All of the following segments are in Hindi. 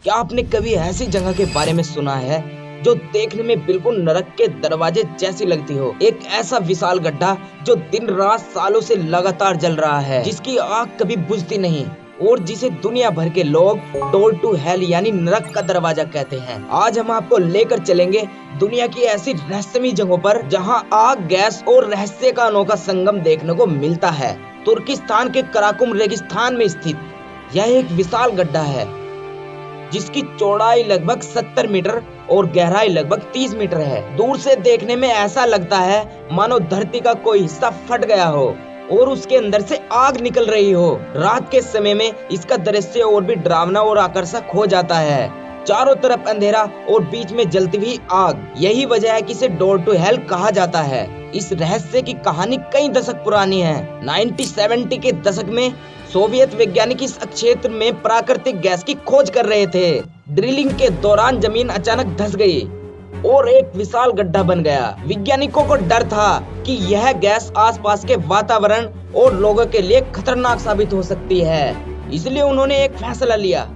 क्या आपने कभी ऐसी जगह के बारे में सुना है जो देखने में बिल्कुल नरक के दरवाजे जैसी लगती हो? एक ऐसा विशाल गड्ढा जो दिन रात सालों से लगातार जल रहा है, जिसकी आग कभी बुझती नहीं और जिसे दुनिया भर के लोग डोर टू हेल यानी नरक का दरवाजा कहते हैं। आज हम आपको लेकर चलेंगे दुनिया की ऐसी रहस्यमयी जगहों पर जहां आग, गैस और रहस्य का अनोखा संगम देखने को मिलता है। तुर्किस्तान के कराकुम रेगिस्तान में स्थित यह एक विशाल गड्ढा है जिसकी चौड़ाई लगभग 70 मीटर और गहराई लगभग 30 मीटर है। दूर से देखने में ऐसा लगता है मानो धरती का कोई हिस्सा फट गया हो और उसके अंदर से आग निकल रही हो। रात के समय में इसका दृश्य और भी डरावना और आकर्षक हो जाता है। चारों तरफ अंधेरा और बीच में जलती हुई आग। यही वजह है कि इसे डोर टू हेल कहा जाता है। इस रहस्य की कहानी कई दशक पुरानी है। 1970 के दशक में सोवियत वैज्ञानिक इस क्षेत्र में प्राकृतिक गैस की खोज कर रहे थे। ड्रिलिंग के दौरान जमीन अचानक धंस गई और एक विशाल गड्ढा बन गया। वैज्ञानिकों को डर था कि यह गैस आसपास के वातावरण और लोगों के लिए खतरनाक साबित हो सकती है, इसलिए उन्होंने एक फैसला लिया,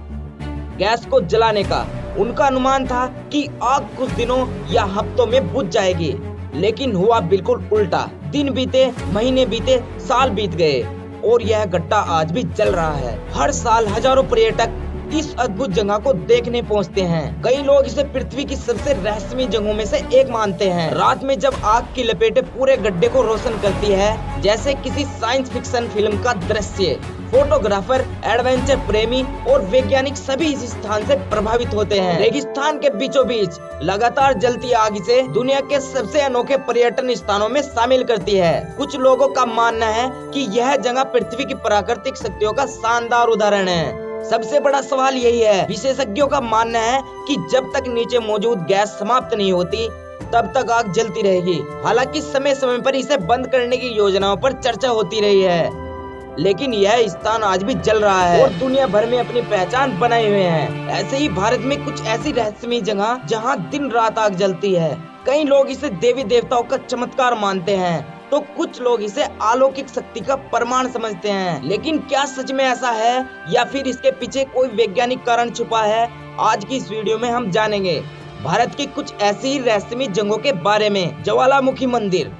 गैस को जलाने का। उनका अनुमान था कि आग कुछ दिनों या हफ्तों में बुझ जाएगी, लेकिन हुआ बिल्कुल उल्टा। दिन बीते, महीने बीते, साल बीत गए और यह गड्ढा आज भी जल रहा है। हर साल हजारों पर्यटक इस अद्भुत जगह को देखने पहुंचते हैं। कई लोग इसे पृथ्वी की सबसे रहस्यमयी जगहों में से एक मानते हैं। रात में जब आग की लपेटें पूरे गड्ढे को रोशन करती है, जैसे किसी साइंस फिक्शन फिल्म का दृश्य, फोटोग्राफर, एडवेंचर प्रेमी और वैज्ञानिक सभी इस स्थान से प्रभावित होते हैं। रेगिस्तान के बीचों बीच लगातार जलती आग इसे दुनिया के सबसे अनोखे पर्यटन स्थानों में शामिल करती है। कुछ लोगों का मानना है कि यह जगह पृथ्वी की प्राकृतिक शक्तियों का शानदार उदाहरण है। सबसे बड़ा सवाल यही है, विशेषज्ञों का मानना है कि जब तक नीचे मौजूद गैस समाप्त नहीं होती तब तक आग जलती रहेगी। हालांकि समय समय पर इसे बंद करने की योजनाओं पर चर्चा होती रही है, लेकिन यह स्थान आज भी जल रहा है और दुनिया भर में अपनी पहचान बनाए हुए हैं। ऐसे ही भारत में कुछ ऐसी रहस्यमयी जगह जहां दिन रात आग जलती है। कई लोग इसे देवी देवताओं का चमत्कार मानते हैं, तो कुछ लोग इसे अलौकिक शक्ति का प्रमाण समझते हैं। लेकिन क्या सच में ऐसा है या फिर इसके पीछे कोई वैज्ञानिक कारण छुपा है? आज की इस वीडियो में हम जानेंगे भारत की कुछ ऐसी ही रहस्यमयी जगहों के बारे में। ज्वालामुखी मंदिर,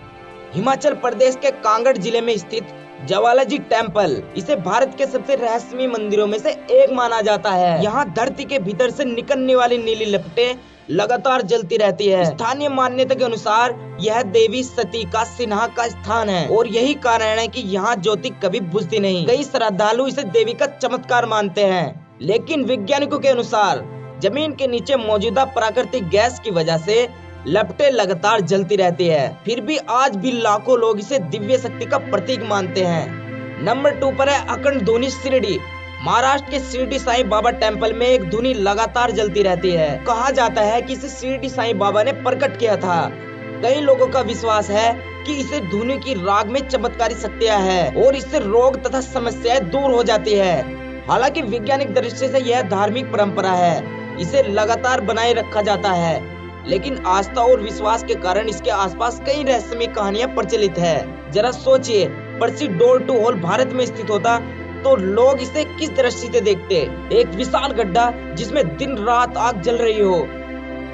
हिमाचल प्रदेश के कांगड़ जिले में स्थित ज्वालाजी टेम्पल, इसे भारत के सबसे रहस्यमयी मंदिरों में से एक माना जाता है। यहाँ धरती के भीतर से निकलने वाली नीली लपटें लगातार जलती रहती है। स्थानीय मान्यता के अनुसार यह देवी सती का सिन्हा का स्थान है और यही कारण है कि यहाँ ज्योति कभी बुझती नहीं। कई श्रद्धालु इसे देवी का चमत्कार मानते हैं, लेकिन वैज्ञानिकों के अनुसार जमीन के नीचे मौजूदा प्राकृतिक गैस की वजह से लपटें लगातार जलती रहती है। फिर भी आज भी लाखों लोग इसे दिव्य शक्ति का प्रतीक मानते हैं। नंबर 2 पर है अखंड धुनी शिरडी। महाराष्ट्र के शिरडी साईं बाबा टेम्पल में एक धुनी लगातार जलती रहती है। कहा जाता है कि इसे शिरडी साईं बाबा ने प्रकट किया था। कई लोगों का विश्वास है कि इसे धुनी की राग में चमत्कारी शक्तियां है और इससे रोग तथा समस्याएं दूर हो जाती है। हालांकि वैज्ञानिक दृष्टि से यह धार्मिक परंपरा है, इसे लगातार बनाए रखा जाता है, लेकिन आस्था और विश्वास के कारण इसके आसपास कई रहस्यमयी कहानियां प्रचलित है। जरा सोचिए, प्रसिद्ध डोर टू हेल भारत में स्थित होता तो लोग इसे किस दृष्टि से देखते? एक विशाल गड्ढा जिसमें दिन रात आग जल रही हो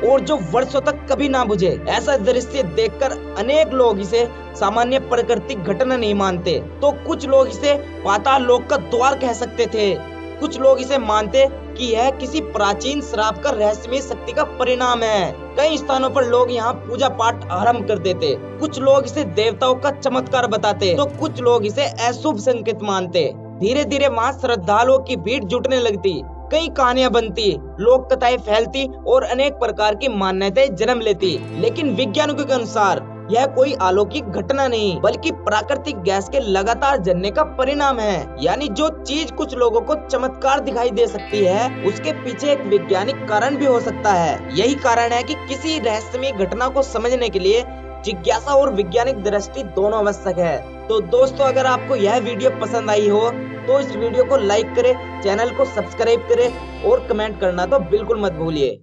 और जो वर्षों तक कभी ना बुझे। ऐसा दृश्य देखकर अनेक लोग इसे सामान्य प्राकृतिक घटना नहीं मानते, तो कुछ लोग इसे पाताल लोक का द्वार कह सकते थे। कुछ लोग इसे मानते कि यह किसी प्राचीन श्राप का रहस्यमयी शक्ति का परिणाम है। कई स्थानों पर लोग यहाँ पूजा पाठ आरंभ कर देते। कुछ लोग इसे देवताओं का चमत्कार बताते, तो कुछ लोग इसे अशुभ संकेत मानते। धीरे धीरे वहाँ श्रद्धालुओं की भीड़ जुटने लगती, कई कहानियां बनती, लोक कथाएं फैलती और अनेक प्रकार की मान्यताएं जन्म लेती। लेकिन वैज्ञानिकों के अनुसार यह कोई अलौकिक घटना नहीं, बल्कि प्राकृतिक गैस के लगातार जलने का परिणाम है। यानी जो चीज कुछ लोगों को चमत्कार दिखाई दे सकती है, उसके पीछे एक वैज्ञानिक कारण भी हो सकता है। यही कारण है कि किसी रहस्यमयी घटना को समझने के लिए जिज्ञासा और वैज्ञानिक दृष्टि दोनों आवश्यक है। तो दोस्तों, अगर आपको यह वीडियो पसंद आई हो तो इस वीडियो को लाइक करें, चैनल को सब्सक्राइब करें और कमेंट करना तो बिल्कुल मत भूलिए।